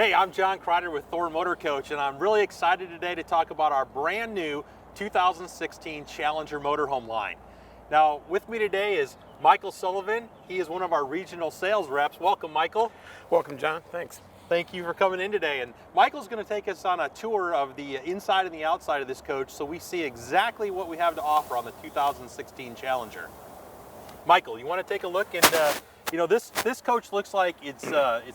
Hey, I'm John Kreider with Thor Motor Coach, and I'm really excited today to talk about our brand new 2016 Challenger motorhome line. Now, with me today is Michael Sullivan. He is one of our regional sales reps. Welcome, Michael. Welcome, John. Thanks. Thank you for coming in today. And Michael's going to take us on a tour of the inside and the outside of this coach so we see exactly what we have to offer on the 2016 Challenger. Michael, you want to take a look? And this coach looks like it's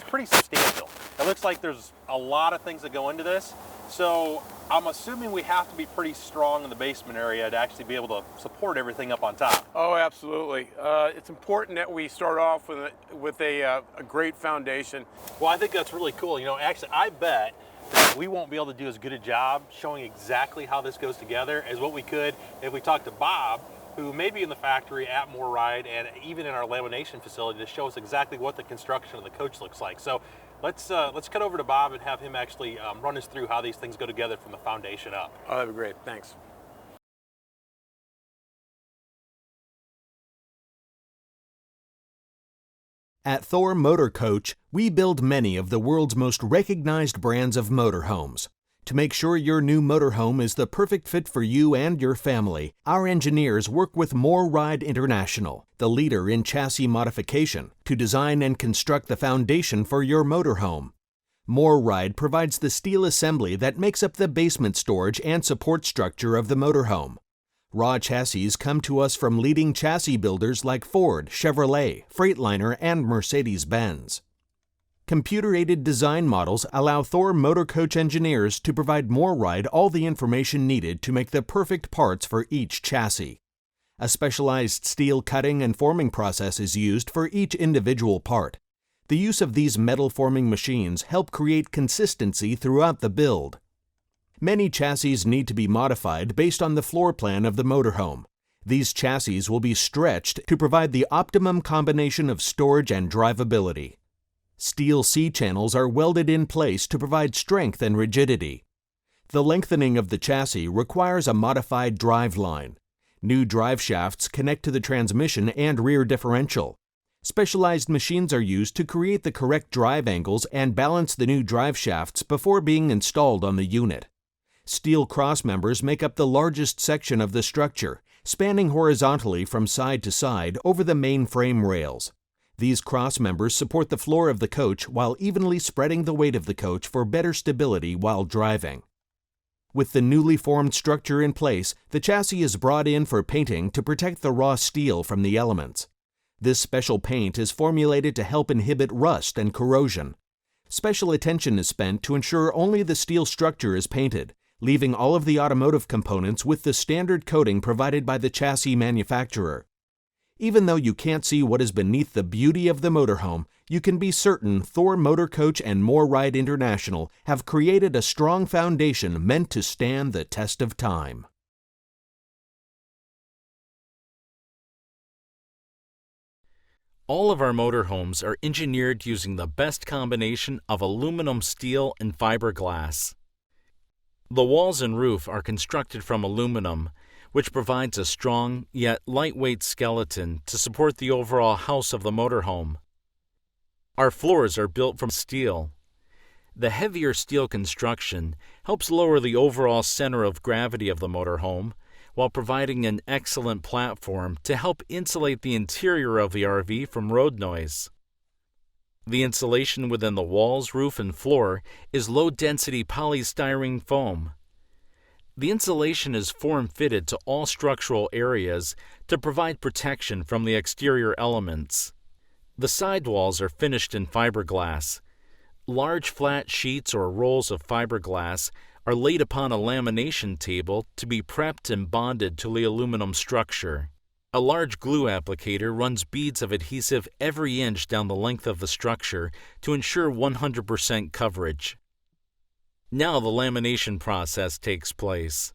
pretty substantial. It looks like there's a lot of things that go into this. So I'm assuming we have to be pretty strong in the basement area to actually be able to support everything up on top. Oh, absolutely. It's important that we start off with a great foundation. Well, I think that's really cool. Actually, I bet that we won't be able to do as good a job showing exactly how this goes together as what we could if we talked to Bob, who may be in the factory at Ride and even in our lamination facility to show us exactly what the construction of the coach looks like. So let's cut over to Bob and have him actually run us through how these things go together from the foundation up. Oh, that'd be great. Thanks. At Thor Motor Coach, we build many of the world's most recognized brands of motorhomes. To make sure your new motorhome is the perfect fit for you and your family, our engineers work with Ride International, the leader in chassis modification, to design and construct the foundation for your motorhome. Ride provides the steel assembly that makes up the basement storage and support structure of the motorhome. Raw chassis come to us from leading chassis builders like Ford, Chevrolet, Freightliner, and Mercedes-Benz. Computer-aided design models allow Thor Motor Coach engineers to provide Ride all the information needed to make the perfect parts for each chassis. A specialized steel cutting and forming process is used for each individual part. The use of these metal forming machines help create consistency throughout the build. Many chassis need to be modified based on the floor plan of the motorhome. These chassis will be stretched to provide the optimum combination of storage and drivability. Steel C-channels are welded in place to provide strength and rigidity. The lengthening of the chassis requires a modified drive line. New drive shafts connect to the transmission and rear differential. Specialized machines are used to create the correct drive angles and balance the new drive shafts before being installed on the unit. Steel cross members make up the largest section of the structure, spanning horizontally from side to side over the main frame rails. These cross members support the floor of the coach while evenly spreading the weight of the coach for better stability while driving. With the newly formed structure in place, the chassis is brought in for painting to protect the raw steel from the elements. This special paint is formulated to help inhibit rust and corrosion. Special attention is spent to ensure only the steel structure is painted, leaving all of the automotive components with the standard coating provided by the chassis manufacturer. Even though you can't see what is beneath the beauty of the motorhome, you can be certain Thor Motor Coach and Ride International have created a strong foundation meant to stand the test of time. All of our motorhomes are engineered using the best combination of aluminum, steel, and fiberglass. The walls and roof are constructed from aluminum, which provides a strong yet lightweight skeleton to support the overall house of the motorhome. Our floors are built from steel. The heavier steel construction helps lower the overall center of gravity of the motorhome, while providing an excellent platform to help insulate the interior of the RV from road noise. The insulation within the walls, roof, and floor is low-density polystyrene foam. The insulation is form-fitted to all structural areas to provide protection from the exterior elements. The sidewalls are finished in fiberglass. Large flat sheets or rolls of fiberglass are laid upon a lamination table to be prepped and bonded to the aluminum structure. A large glue applicator runs beads of adhesive every inch down the length of the structure to ensure 100% coverage. Now the lamination process takes place.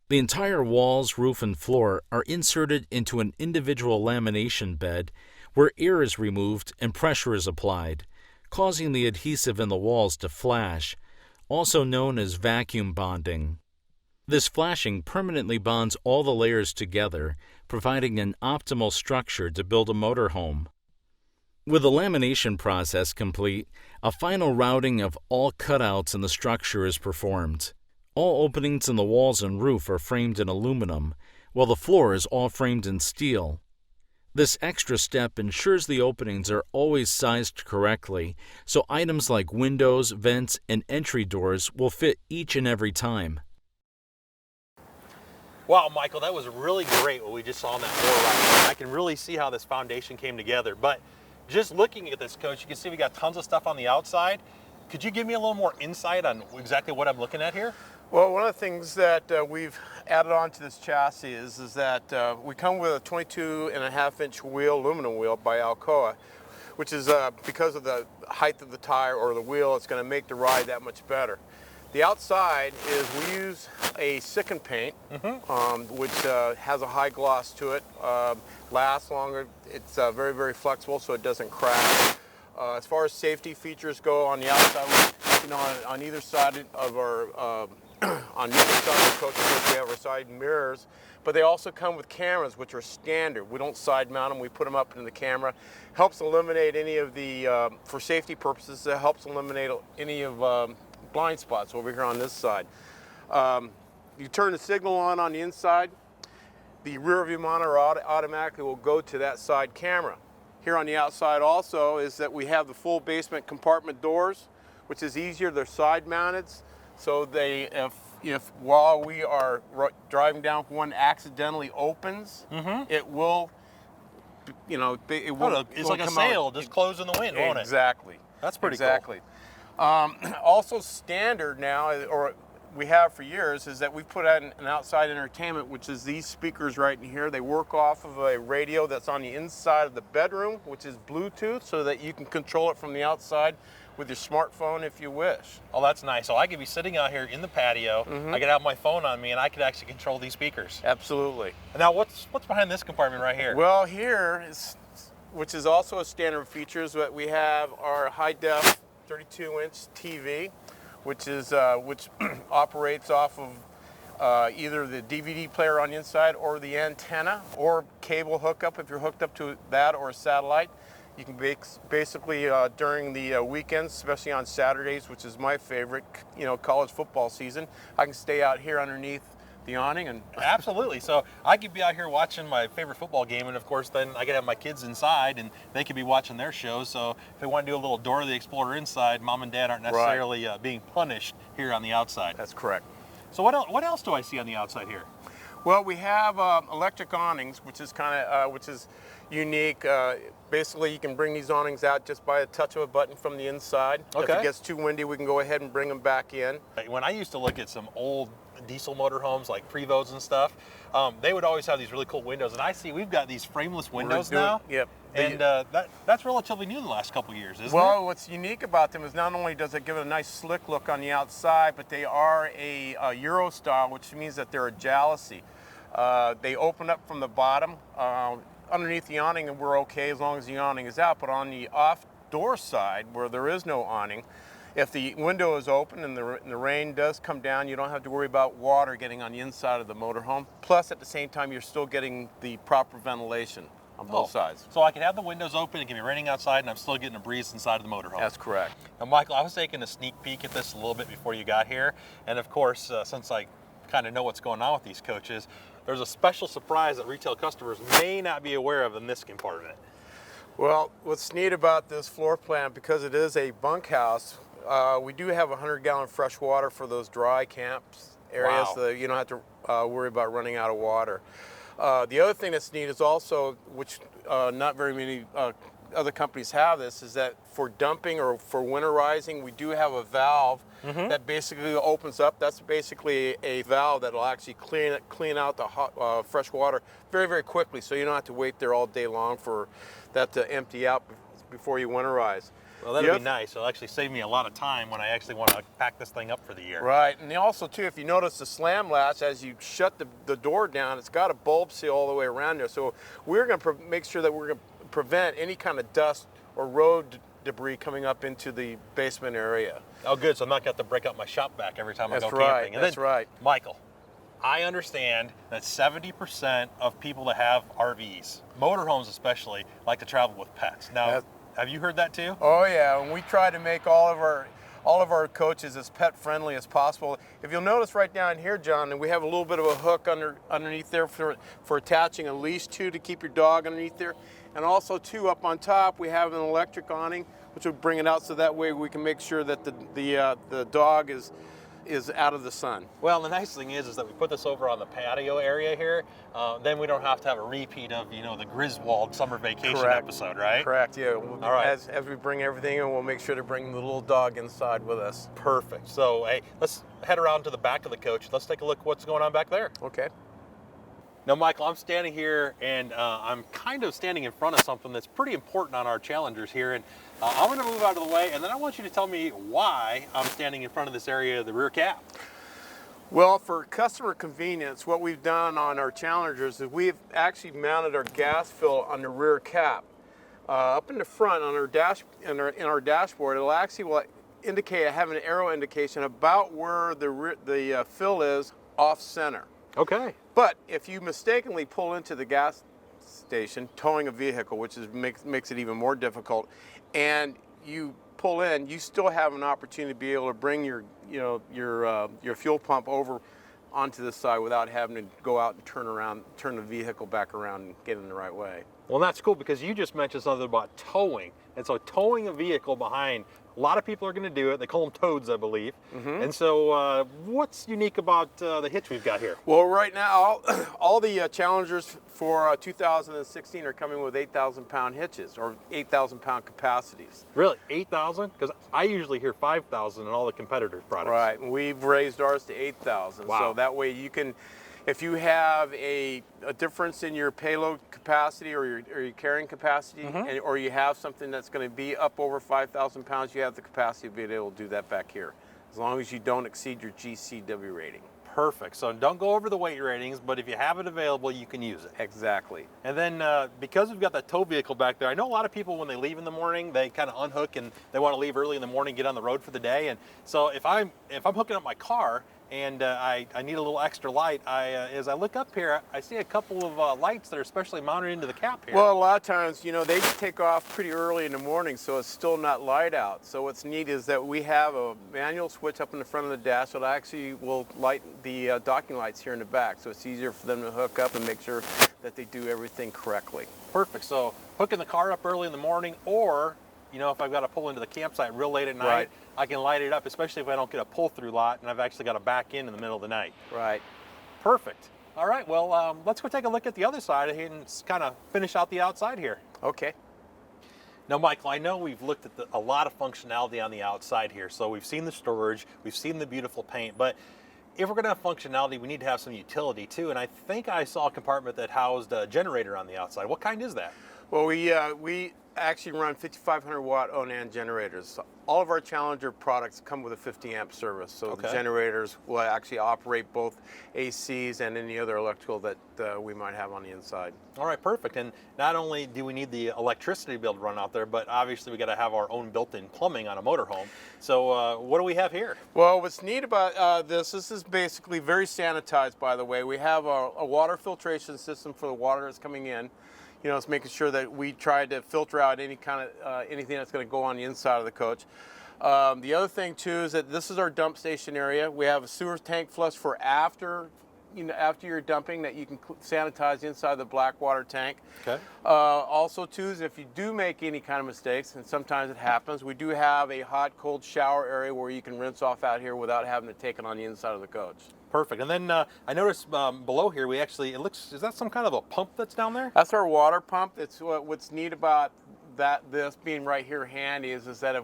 The entire walls, roof, and floor are inserted into an individual lamination bed where air is removed and pressure is applied, causing the adhesive in the walls to flash, also known as vacuum bonding. This flashing permanently bonds all the layers together, providing an optimal structure to build a motorhome. With the lamination process complete, a final routing of all cutouts in the structure is performed. All openings in the walls and roof are framed in aluminum, while the floor is all framed in steel. This extra step ensures the openings are always sized correctly, so items like windows, vents, and entry doors will fit each and every time. Wow, Michael, that was really great what we just saw on that floor right there. I can really see how this foundation came together. But just looking at this, Coach, you can see we got tons of stuff on the outside. Could you give me a little more insight on exactly what I'm looking at here? Well, one of the things that we've added on to this chassis is that we come with a 22.5-inch wheel, aluminum wheel by Alcoa, which is because of the height of the tire or the wheel, it's going to make the ride that much better. The outside is we use a Sicken paint, which has a high gloss to it, lasts longer, it's very, very flexible so it doesn't crack. As far as safety features go on the outside, on either side of our on either side of the coach, we have our side mirrors, but they also come with cameras, which are standard. We don't side mount them, we put them up in the camera. Helps eliminate any of the, for safety purposes, it helps eliminate any of blind spots over here on this side. You turn the signal on the inside, the rear view monitor automatically will go to that side camera. Here on the outside also is that we have the full basement compartment doors, which is easier, they're side mounted. So they, if while we are driving down, one accidentally opens, it will, it will. It's like a sail just closing the wind, won't it? Exactly. That's pretty cool. Also standard now, or we have for years, is that we put out an outside entertainment, which is these speakers right in here. They work off of a radio that's on the inside of the bedroom, which is Bluetooth, so that you can control it from the outside with your smartphone if you wish. Oh, that's nice. So I could be sitting out here in the patio, I could have my phone on me, and I could actually control these speakers. Absolutely. And now what's behind this compartment right here? Well, here is, which is also a standard feature, is that we have our high-def 32-inch TV, which is which operates off of either the DVD player on the inside or the antenna or cable hookup if you're hooked up to that, or a satellite. You can basically during the weekends, especially on Saturdays, which is my favorite, college football season, I can stay out here underneath the awning and Absolutely. So I could be out here watching my favorite football game, and of course then I could have my kids inside and they could be watching their shows. So if they want to do a little Dora the Explorer inside, mom and dad aren't necessarily being punished here on the outside. That's correct. So what else do I see on the outside here? Well, we have electric awnings, which is which is unique. Basically, you can bring these awnings out just by a touch of a button from the inside. Okay. If it gets too windy, we can go ahead and bring them back in. When I used to look at some old diesel motorhomes like Prevos and stuff, they would always have these really cool windows. And I see we've got these frameless windows now. Yep. And that's relatively new in the last couple of years, isn't it? Well, what's unique about them is not only does it give it a nice slick look on the outside, but they are a Euro style, which means that they're a jalousie. They open up from the bottom. Underneath the awning, and we're okay as long as the awning is out. But on the off-door side, where there is no awning, if the window is open and the rain does come down, you don't have to worry about water getting on the inside of the motorhome. Plus, at the same time, you're still getting the proper ventilation on both sides. So I can have the windows open, it can be raining outside, and I'm still getting a breeze inside of the motorhome. That's correct. Now, Michael, I was taking a sneak peek at this a little bit before you got here. And of course, since I kind of know what's going on with these coaches, there's a special surprise that retail customers may not be aware of in this compartment. Well, what's neat about this floor plan, because it is a bunkhouse, we do have 100-gallon fresh water for those dry camps areas, Wow. so you don't have to worry about running out of water. The other thing that's neat is also, which not very many other companies have this, is that for dumping or for winterizing, we do have a valve that basically opens up. That's basically a valve that will actually clean out the hot, fresh water very, very quickly, so you don't have to wait there all day long for that to empty out before you winterize. Well, that'd be nice. It'll actually save me a lot of time when I actually want to pack this thing up for the year. Right, and also too, if you notice the slam latch, as you shut the door down, it's got a bulb seal all the way around there. So we're going to make sure that we're going to prevent any kind of dust or road debris coming up into the basement area. Oh, good. So I'm not going to have to break out my shop vac every time I go right, camping. And that's then, right. Michael, I understand that 70% of people that have RVs, motorhomes especially, like to travel with pets. Now, Have you heard that too? Oh yeah, and we try to make all of our coaches as pet friendly as possible. If you'll notice right down here, John, we have a little bit of a hook underneath there for attaching a leash to keep your dog underneath there. And also too, up on top, we have an electric awning, which will bring it out so that way we can make sure that the dog is out of the sun. Well, the nice thing is that we put this over on the patio area here. Then we don't have to have a repeat of, the Griswold summer vacation episode, right? Correct, yeah. All right. As we bring everything in, we'll make sure to bring the little dog inside with us. Perfect. So, hey, let's head around to the back of the coach. Let's take a look what's going on back there. Okay. Now, Michael, I'm standing here, and I'm kind of standing in front of something that's pretty important on our Challengers here, and I'm going to move out of the way, and then I want you to tell me why I'm standing in front of this area of the rear cap. Well, for customer convenience, what we've done on our Challengers is we've actually mounted our gas fill on the rear cap. Up in the front on our in our dashboard, it'll actually have an arrow indication about where the fill is off center. Okay. But if you mistakenly pull into the gas station, towing a vehicle, which makes it even more difficult, and you pull in, you still have an opportunity to be able to bring your fuel pump over onto this side without having to go out and turn the vehicle back around and get in the right way. Well, that's cool because you just mentioned something about towing. And so towing a vehicle behind, a lot of people are going to do it. They call them toads, I believe. Mm-hmm. And so what's unique about the hitch we've got here? Well, right now, all the Challengers for 2016 are coming with 8,000-pound hitches or 8,000-pound capacities. Really? 8,000? Because I usually hear 5,000 in all the competitors' products. Right, and we've raised ours to 8,000. Wow. So that way you can, if you have a difference in your payload capacity or your carrying capacity, mm-hmm. or you have something that's going to be up over 5,000 pounds, you have the capacity to be able to do that back here, as long as you don't exceed your GCW rating. Perfect. So don't go over the weight ratings, but if you have it available, you can use it. Exactly. And then because we've got that tow vehicle back there, I know a lot of people when they leave in the morning, they kind of unhook and they want to leave early in the morning, get on the road for the day. And so if I'm hooking up my car and I need a little extra light, as I look up here, I see a couple of lights that are specially mounted into the cap here. Well, a lot of times, they take off pretty early in the morning, so it's still not light out. So what's neat is that we have a manual switch up in the front of the dash that actually will light the docking lights here in the back, so it's easier for them to hook up and make sure that they do everything correctly. Perfect. So hooking the car up early in the morning, or if I've got to pull into the campsite real late at night, right. I can light it up, especially if I don't get a pull-through lot and I've actually got to back in the middle of the night. Right. Perfect. All right, well, let's go take a look at the other side and kind of finish out the outside here. Okay. Now, Michael, I know we've looked at a lot of functionality on the outside here. So we've seen the storage, we've seen the beautiful paint, but if we're going to have functionality, we need to have some utility too. And I think I saw a compartment that housed a generator on the outside. What kind is that? Well, we actually run 5,500 watt on-end generators. All of our Challenger products come with a 50 amp service, so okay. The generators will actually operate both ACs and any other electrical that we might have on the inside. All right, perfect. And not only do we need the electricity to be able to run out there, but obviously we got to have our own built-in plumbing on a motorhome. So what do we have here? Well, what's neat about this is basically very sanitized, by the way. We have a water filtration system for the water that's coming in. It's making sure that we try to filter out any kind of anything that's going to go on the inside of the coach. The other thing too is that this is our dump station area. We have a sewer tank flush for after you're dumping that you can sanitize inside the black water tank. Okay. Also too is if you do make any kind of mistakes, and sometimes it happens, we do have a hot cold shower area where you can rinse off out here without having to take it on the inside of the coach. Perfect. And then I noticed below here, is that some kind of a pump that's down there? That's our water pump. It's what's neat about this being right here handy is that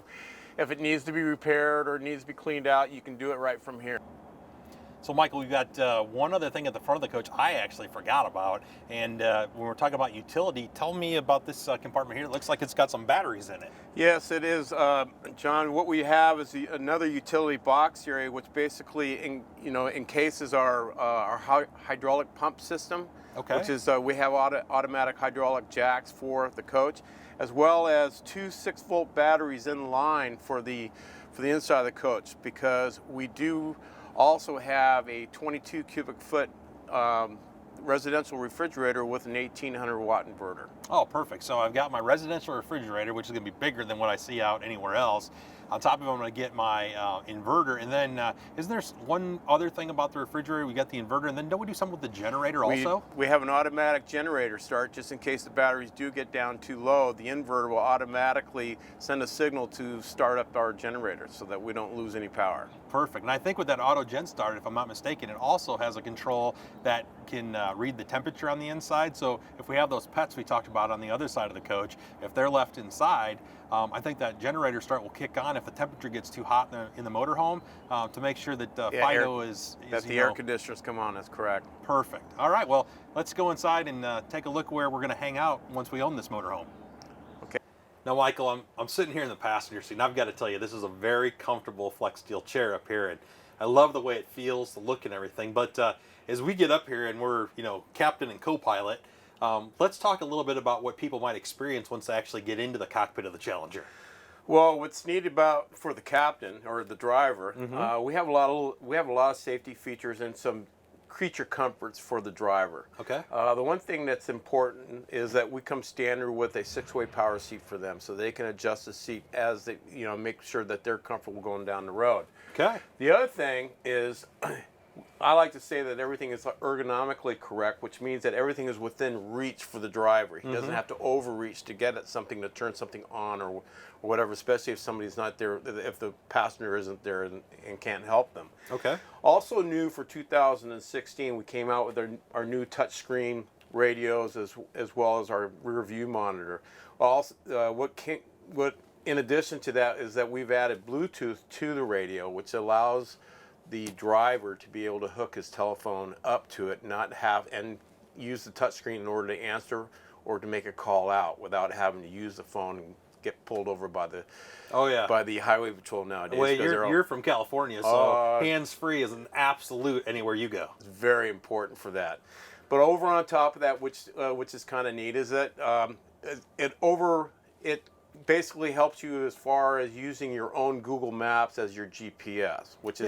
if it needs to be repaired or it needs to be cleaned out, you can do it right from here. So Michael, we've got one other thing at the front of the coach I actually forgot about. And when we're talking about utility, tell me about this compartment here. It looks like it's got some batteries in it. Yes, it is, John. What we have is another utility box area, which basically encases our hydraulic pump system. Okay. Which is we have automatic hydraulic jacks for the coach, as well as two 6-volt batteries in line for the inside of the coach, because we do also have a 22 cubic foot residential refrigerator with an 1800 watt inverter. Oh, perfect. So I've got my residential refrigerator, which is going to be bigger than what I see out anywhere else. On top of it, I'm going to get my inverter. And then, isn't there one other thing about the refrigerator? We got the inverter, and then don't we do something with the generator also? We have an automatic generator start just in case the batteries do get down too low. The inverter will automatically send a signal to start up our generator so that we don't lose any power. Perfect. And I think with that auto gen start, if I'm not mistaken, it also has a control that can read the temperature on the inside. So if we have those pets we talked about on the other side of the coach, if they're left inside, I think that generator start will kick on if the temperature gets too hot in the motorhome to make sure that Fido is that the air conditioners come on. That's correct. Perfect. All right. Well, let's go inside and take a look where we're going to hang out once we own this motorhome. Okay. Now, Michael, I'm sitting here in the passenger seat, and I've got to tell you, this is a very comfortable flex steel chair up here, and I love the way it feels, the look and everything. But as we get up here and we're, captain and co-pilot, let's talk a little bit about what people might experience once they actually get into the cockpit of the Challenger. Well, what's neat about for the captain or the driver, we have a lot of safety features and some creature comforts for the driver. Okay. The one thing that's important is that we come standard with a 6-way power seat for them, so they can adjust the seat as they, make sure that they're comfortable going down the road. Okay. The other thing is, I like to say that everything is ergonomically correct, which means that everything is within reach for the driver. He doesn't have to overreach to get at something, to turn something on or whatever, especially if somebody's not there, if the passenger isn't there and can't help them. Okay. Also new for 2016, we came out with our new touchscreen radios as well as our rear view monitor. Also, what in addition to that is that we've added Bluetooth to the radio, which allows the driver to be able to hook his telephone up to it, and use the touchscreen in order to answer or to make a call out without having to use the phone and get pulled over by the highway patrol nowadays. Well, you're from California, so hands-free is an absolute anywhere you go. It's very important for that. But over on top of that, which is kind of neat, is that it basically helps you as far as using your own Google Maps as your GPS, which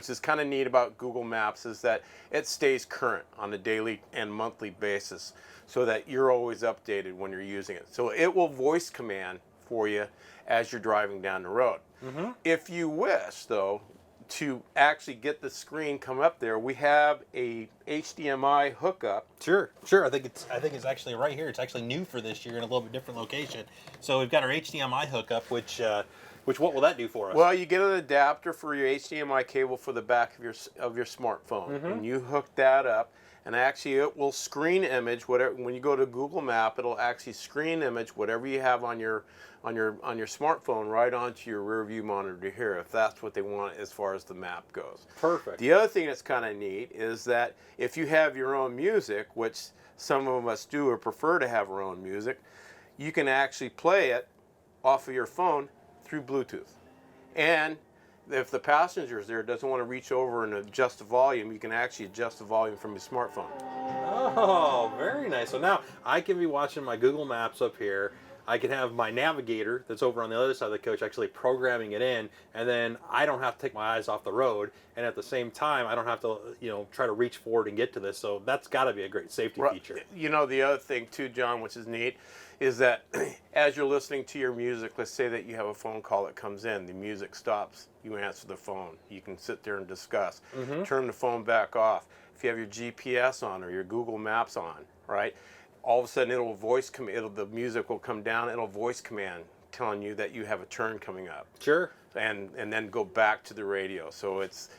is kind of neat about Google Maps, is that it stays current on a daily and monthly basis so that you're always updated when you're using it. So it will voice command for you as you're driving down the road. If you wish, though, to actually get the screen come up there, we have a HDMI hookup. Sure. I think it's actually right here. It's actually new for this year in a little bit different location. So we've got our HDMI hookup, which what will that do for us? Well, you get an adapter for your HDMI cable for the back of your smartphone, and you hook that up, and actually it will screen image whatever. When you go to Google Map, it'll actually screen image whatever you have on your smartphone right onto your rear view monitor here, if that's what they want as far as the map goes. Perfect. The other thing that's kind of neat is that if you have your own music, which some of us do or prefer to have our own music, you can actually play it off of your phone through Bluetooth. And if the passenger there doesn't want to reach over and adjust the volume, you can actually adjust the volume from your smartphone. Oh, very nice. So now I can be watching my Google Maps up here. I can have my navigator that's over on the other side of the coach actually programming it in, and then I don't have to take my eyes off the road, and at the same time I don't have to try to reach forward and get to this. So that's got to be a great safety feature. The other thing too, John, which is neat, is that as you're listening to your music, let's say that you have a phone call that comes in, the music stops, you answer the phone, you can sit there and discuss, turn the phone back off. If you have your GPS on or your Google Maps on, right? All of a sudden it'll voice the music will come down, it'll voice command telling you that you have a turn coming up. Sure. And then go back to the radio. So it's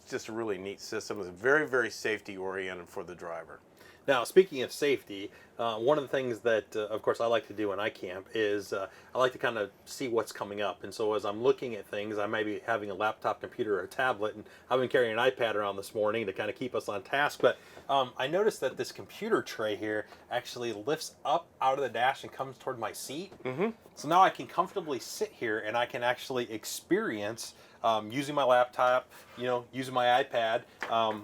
just a really neat system. It's very, very safety oriented for the driver. Now, speaking of safety, one of the things that, of course, I like to do when I camp is I like to kind of see what's coming up. And so as I'm looking at things, I may be having a laptop computer or a tablet, and I've been carrying an iPad around this morning to kind of keep us on task. But I noticed that this computer tray here actually lifts up out of the dash and comes toward my seat. So now I can comfortably sit here and I can actually experience using my laptop, using my iPad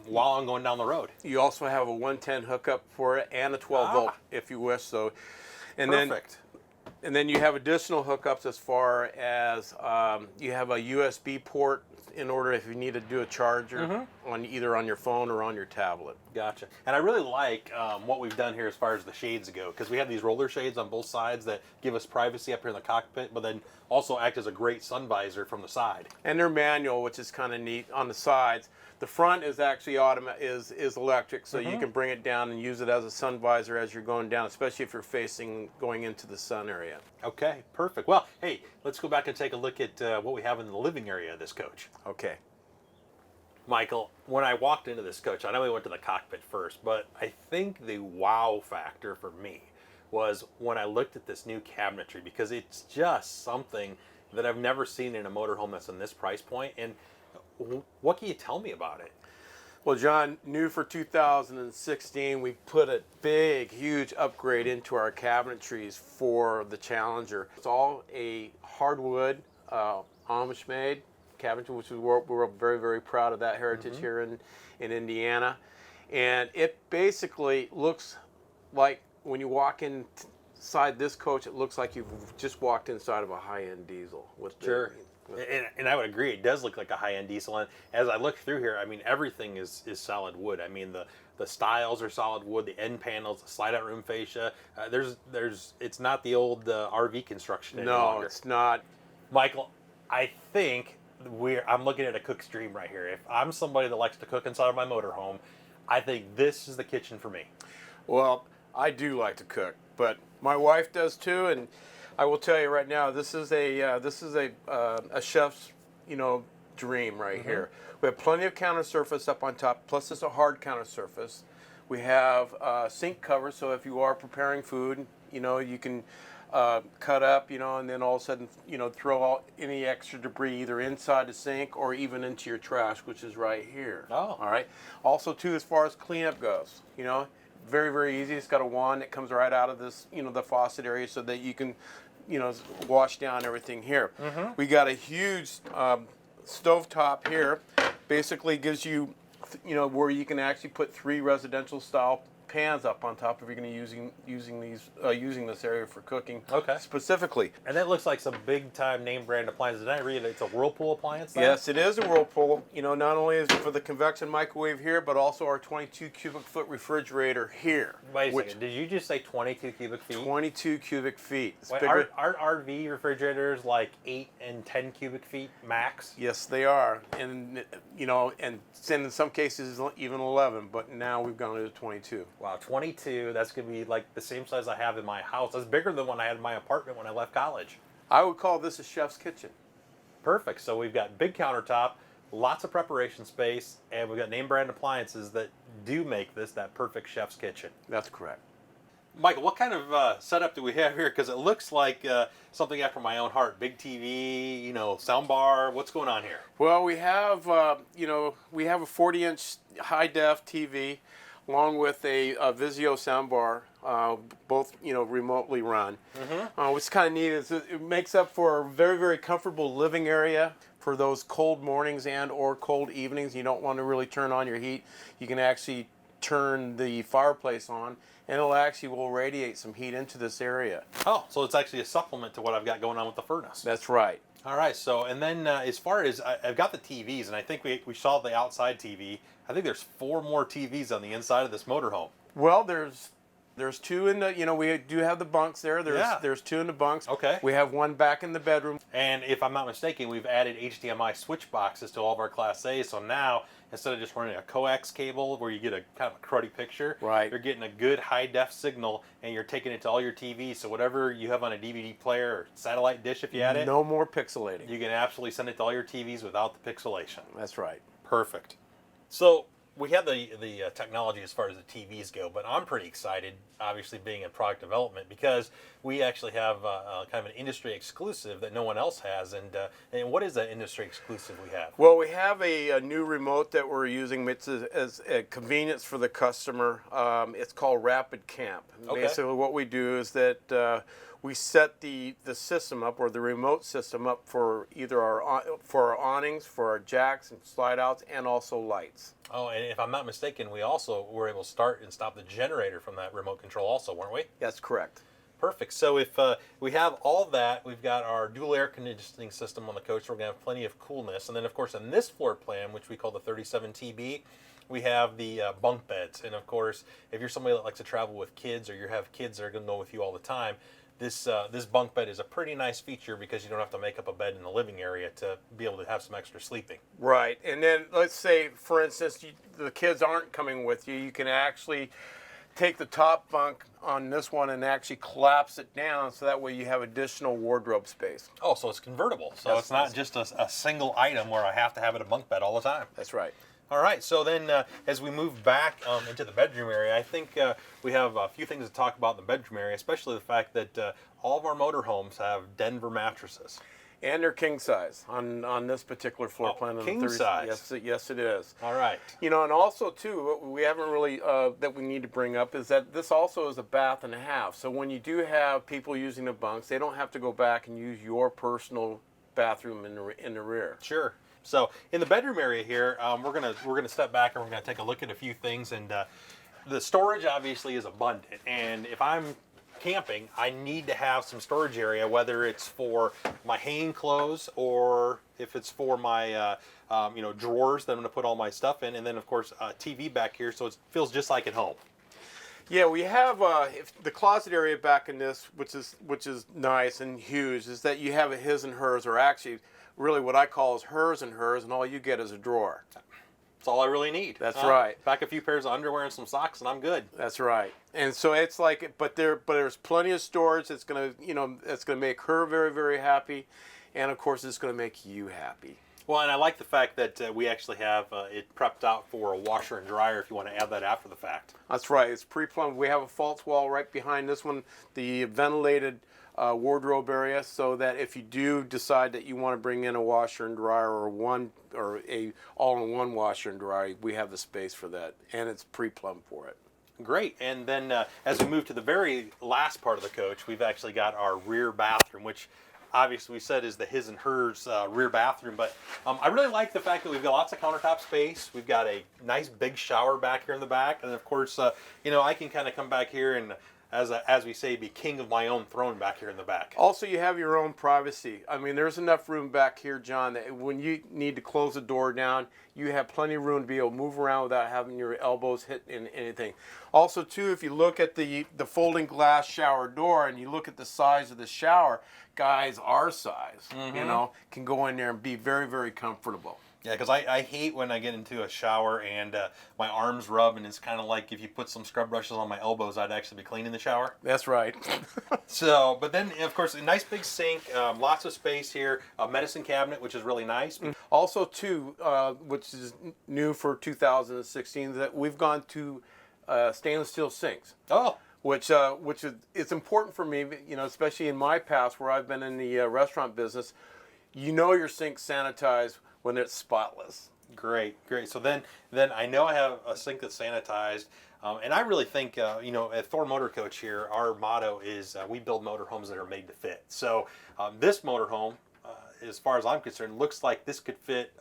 while I'm going down the road. You also have a 110 hookup for it and a 12 volt if you wish. So, Perfect. And then you have additional hookups as far as you have a USB port in order if you need to do a charger on either on your phone or on your tablet. Gotcha. And I really like what we've done here as far as the shades go, because we have these roller shades on both sides that give us privacy up here in the cockpit, but then also act as a great sun visor from the side. And they're manual, which is kind of neat on the sides. The front is actually is electric, so you can bring it down and use it as a sun visor as you're going down, especially if you're going into the sun area. Okay, perfect. Well, hey, let's go back and take a look at what we have in the living area of this coach. Okay. Michael, when I walked into this coach, I know we went to the cockpit first, but I think the wow factor for me was when I looked at this new cabinetry, because it's just something that I've never seen in a motorhome that's in this price point. And what can you tell me about it? Well, John, new for 2016, we put a big, huge upgrade into our cabinetries for the Challenger. It's all a hardwood, Amish-made cabinetry, which we're very, very proud of that heritage here in Indiana. And it basically looks like when you walk inside this coach, it looks like you've just walked inside of a high-end diesel. Sure. And I would agree, it does look like a high-end diesel. And as I look through here, I mean, everything is solid wood. I mean, the stiles are solid wood, the end panels, the slide-out room fascia. It's not the old RV construction any longer. No, it's not. Michael, I think I'm looking at a cook's dream right here. If I'm somebody that likes to cook inside of my motorhome, I think this is the kitchen for me. Well, I do like to cook, but my wife does too, and I will tell you right now, this is a chef's, dream right here. We have plenty of counter surface up on top, plus it's a hard counter surface. We have sink covers, so if you are preparing food, you can cut up, and then all of a sudden, throw out any extra debris either inside the sink or even into your trash, which is right here. Oh. All right. Also, too, as far as cleanup goes, very, very easy. It's got a wand that comes right out of this, the faucet area, so that you can, wash down everything here. We got a huge stovetop here. Basically gives you, where you can actually put 3 residential style pans up on top if you're going to using this area for cooking. Okay. Specifically. And that looks like some big time name brand appliances. Did I read it's a Whirlpool appliance there? Yes, it is a Whirlpool. Not only is it for the convection microwave here, but also our 22 cubic foot refrigerator here. Wait a second, did you just say 22 cubic feet? 22 cubic feet. Wait, are RV refrigerators like 8 and 10 cubic feet max? Yes, they are. And, and in some cases even 11, but now we've gone to 22. Wow, 22, that's going to be like the same size I have in my house. That's bigger than one I had in my apartment when I left college. I would call this a chef's kitchen. Perfect. So we've got big countertop, lots of preparation space, and we've got name brand appliances that do make this that perfect chef's kitchen. That's correct. Michael, what kind of setup do we have here? Because it looks like something after my own heart. Big TV, sound bar. What's going on here? Well, we have a 40-inch high-def TV, along with a Vizio soundbar, both remotely run. What's kind of neat is it makes up for a very, very comfortable living area for those cold mornings and or cold evenings. You don't want to really turn on your heat. You can actually turn the fireplace on, and will radiate some heat into this area. Oh, so it's actually a supplement to what I've got going on with the furnace. That's right. All right, so and then as far as I've got the TVs, and I think we saw the outside TV. I think there's 4 more TVs on the inside of this motorhome. Well, there's 2 in the, we do have the bunks there. There's 2 in the bunks. Okay. We have 1 back in the bedroom. And if I'm not mistaken, we've added HDMI switch boxes to all of our Class A. So now, instead of just running a coax cable where you get a kind of a cruddy picture, right, you're getting a good high-def signal, and you're taking it to all your TVs. So whatever you have on a DVD player or satellite dish, if you had it, no more pixelating. You can absolutely send it to all your TVs without the pixelation. That's right. Perfect. So we have the technology as far as the TVs go, but I'm pretty excited, obviously being in product development, because we actually have kind of an industry exclusive that no one else has. And what is that industry exclusive we have? Well, we have a new remote that we're using as a convenience for the customer. It's called Rapid Camp. Okay. Basically, what we do is that we set the system up, or the remote system up, for either our awnings, for our jacks and slide outs, and also lights. Oh, and if I'm not mistaken, we also were able to start and stop the generator from that remote control also, weren't we? That's correct. Perfect. So if we have all that, we've got our dual air conditioning system on the coach. So we're going to have plenty of coolness. And then, of course, on this floor plan, which we call the 37TB, we have the bunk beds. And, of course, if you're somebody that likes to travel with kids or you have kids that are going to go with you all the time, this bunk bed is a pretty nice feature because you don't have to make up a bed in the living area to be able to have some extra sleeping. Right. And then let's say, for instance, the kids aren't coming with you. You can actually take the top bunk on this one and actually collapse it down so that way you have additional wardrobe space. Oh, so it's convertible. So it's not just a single item where I have to have it a bunk bed all the time. That's right. All right, so then as we move back into the bedroom area, I think we have a few things to talk about in the bedroom area, especially the fact that all of our motorhomes have Denver mattresses. And they're king size on this particular floor plan. King size? Yes, it is. All right. You know, and also, too, what we haven't really, that we need to bring up is that this also is a bath and a half. So when you do have people using the bunks, they don't have to go back and use your personal bathroom in the rear. Sure. So in the bedroom area here, we're gonna step back and we're gonna take a look at a few things. And the storage obviously is abundant. And if I'm camping, I need to have some storage area, whether it's for my hanging clothes or if it's for my drawers that I'm going to put all my stuff in, and then of course a TV back here, so it feels just like at home. Yeah, we have the closet area back in this, which is nice and huge, is that you have a his and hers, or actually really what I call is hers, and all you get is a drawer. That's all I really need. That's right. Pack a few pairs of underwear and some socks, and I'm good. That's right. And so it's like, but there's plenty of storage. It's gonna make her very, very happy, and of course it's gonna make you happy. Well, and I like the fact that we actually have it prepped out for a washer and dryer if you want to add that after the fact. That's right. It's pre-plumbed. We have a false wall right behind this one, the ventilated wardrobe area, so that if you do decide that you want to bring in a washer and dryer or a all-in-one washer and dryer, we have the space for that, and it's pre-plumbed for it. Great. And then as we move to the very last part of the coach, we've actually got our rear bathroom, which obviously we said is the his and hers rear bathroom. But I really like the fact that we've got lots of countertop space. We've got a nice big shower back here in the back. And of course, I can kind of come back here and, as we say, be king of my own throne back here in the back. Also, you have your own privacy. I mean, there's enough room back here, John, that when you need to close the door down, you have plenty of room to be able to move around without having your elbows hit in anything. Also, too, if you look at the folding glass shower door and you look at the size of the shower, guys our size, can go in there and be very, very comfortable. Yeah, because I hate when I get into a shower and my arms rub, and it's kind of like if you put some scrub brushes on my elbows, I'd actually be cleaning the shower. That's right. So, but then, of course, a nice big sink, lots of space here, a medicine cabinet, which is really nice. Also, too, which is new for 2016, that we've gone to stainless steel sinks. Oh. Which is it's important for me, especially in my past where I've been in the restaurant business. Your sink's sanitized when it's spotless. Great. So then I know I have a sink that's sanitized, and I really think, at Thor Motor Coach here, our motto is we build motorhomes that are made to fit. So this motorhome, as far as I'm concerned, looks like this could fit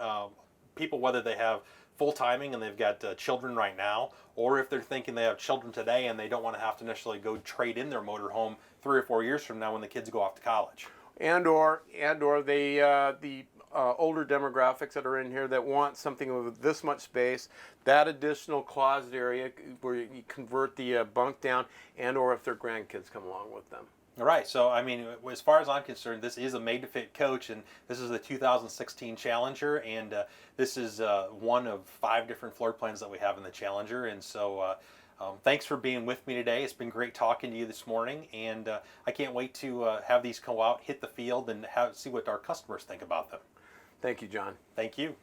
people, whether they have full timing and they've got children right now, or if they're thinking they have children today and they don't want to have to necessarily go trade in their motorhome 3 or 4 years from now when the kids go off to college. And or the older demographics that are in here that want something with this much space, that additional closet area where you convert the bunk down, and or if their grandkids come along with them. All right, so I mean, as far as I'm concerned, this is a made-to-fit coach, and this is the 2016 Challenger, and this is one of 5 different floor plans that we have in the Challenger, and so thanks for being with me today. It's been great talking to you this morning, and I can't wait to have these go out, hit the field, and see what our customers think about them. Thank you, John. Thank you.